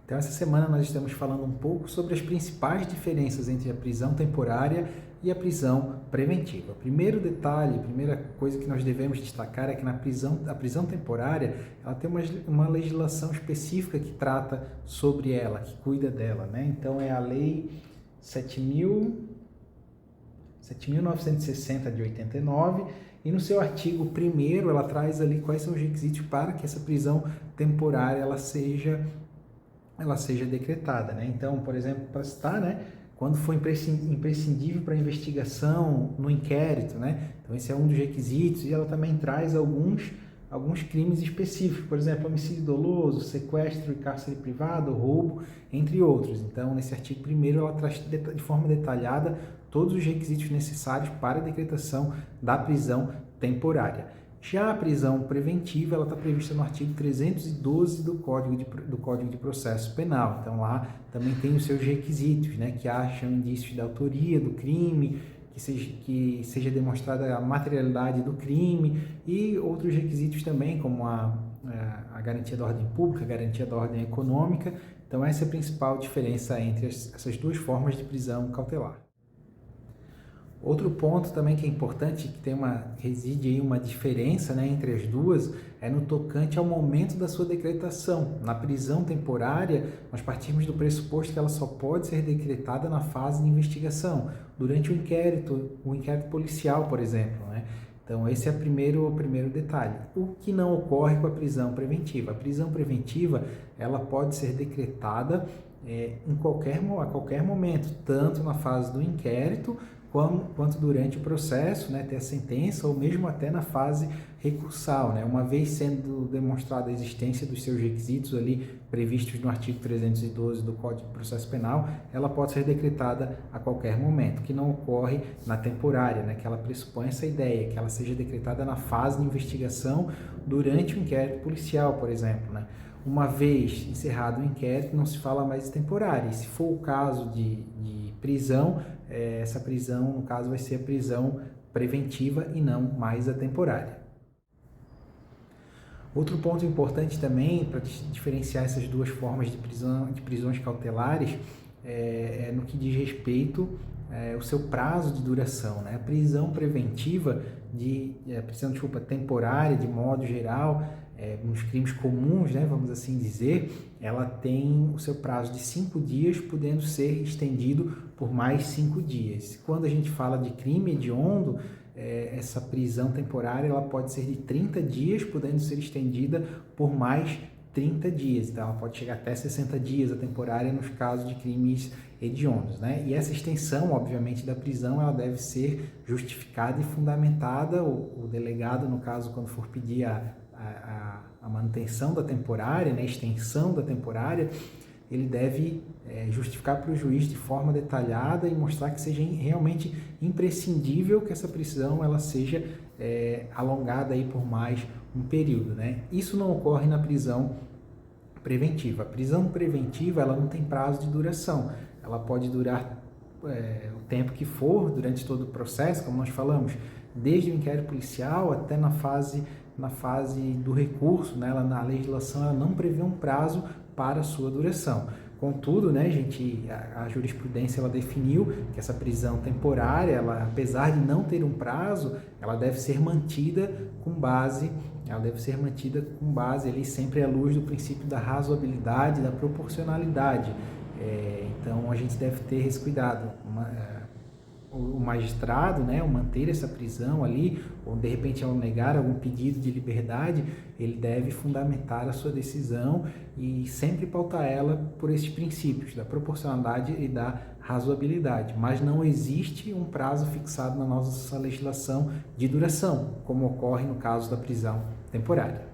Então, essa semana nós estamos falando um pouco sobre as principais diferenças entre a prisão temporária e a prisão preventiva. O primeiro detalhe, a primeira coisa que nós devemos destacar é que a prisão temporária, ela tem uma legislação específica que trata sobre ela, que cuida dela, né? Então, é a Lei 7.960 de 89, e no seu artigo 1º ela traz ali quais são os requisitos para que essa prisão temporária ela seja decretada, né? Então, por exemplo, para citar, né, quando for imprescindível para a investigação no inquérito, né? Então, esse é um dos requisitos, e ela também traz alguns crimes específicos, por exemplo, homicídio doloso, sequestro e cárcere privado, roubo, entre outros. Então, nesse artigo 1º, ela traz de forma detalhada todos os requisitos necessários para a decretação da prisão temporária. Já a prisão preventiva, ela está prevista no artigo 312 do Código de Processo Penal. Então, lá também tem os seus requisitos, né, que acham indícios da autoria do crime, que seja demonstrada a materialidade do crime, e outros requisitos também, como a garantia da ordem pública, a garantia da ordem econômica. Então, essa é a principal diferença entre essas duas formas de prisão cautelar. Outro ponto também que é importante, que reside aí uma diferença, né, entre as duas, é no tocante ao momento da sua decretação. Na prisão temporária, nós partimos do pressuposto que ela só pode ser decretada na fase de investigação, durante o inquérito policial, por exemplo, né? Então, esse é o primeiro detalhe. O que não ocorre com a prisão preventiva? A prisão preventiva, ela pode ser decretada a qualquer momento, tanto na fase do inquérito, quanto durante o processo, né, até a sentença, ou mesmo até na fase recursal, né? Uma vez sendo demonstrada a existência dos seus requisitos ali previstos no artigo 312 do Código de Processo Penal, ela pode ser decretada a qualquer momento, que não ocorre na temporária, né? Que ela pressupõe essa ideia, que ela seja decretada na fase de investigação durante o inquérito policial, por exemplo, né? Uma vez encerrado o inquérito, não se fala mais de temporária. E se for o caso de prisão, essa prisão, no caso, vai ser a prisão preventiva e não mais a temporária. Outro ponto importante também, para diferenciar essas duas formas de prisões cautelares, é no que diz respeito ao seu prazo de duração, né? A prisão preventiva, temporária, de modo geral, nos crimes comuns, né, vamos assim dizer, ela tem o seu prazo de 5 dias, podendo ser estendido por mais 5 dias. Quando a gente fala de crime hediondo, essa prisão temporária ela pode ser de 30 dias, podendo ser estendida por mais 30 dias. Então, ela pode chegar até 60 dias a temporária nos casos de crimes hediondos, né? E essa extensão, obviamente, da prisão, ela deve ser justificada e fundamentada. O delegado, no caso, quando for pedir a manutenção da temporária, né, a extensão da temporária, ele deve justificar para o juiz de forma detalhada e mostrar que seja realmente imprescindível que essa prisão ela seja alongada aí por mais um período, né? Isso não ocorre na prisão preventiva. A prisão preventiva ela não tem prazo de duração, ela pode durar o tempo que for durante todo o processo, como nós falamos, desde o inquérito policial até na fase do recurso, né? A legislação ela não prevê um prazo para a sua duração. Contudo, né, a jurisprudência ela definiu que essa prisão temporária, ela, apesar de não ter um prazo, ela deve ser mantida com base ali sempre à luz do princípio da razoabilidade, da proporcionalidade. Então, a gente deve ter esse cuidado. O magistrado, né, ao manter essa prisão ali, ou de repente ao negar algum pedido de liberdade, ele deve fundamentar a sua decisão e sempre pautar ela por esses princípios da proporcionalidade e da razoabilidade. Mas não existe um prazo fixado na nossa legislação de duração, como ocorre no caso da prisão temporária.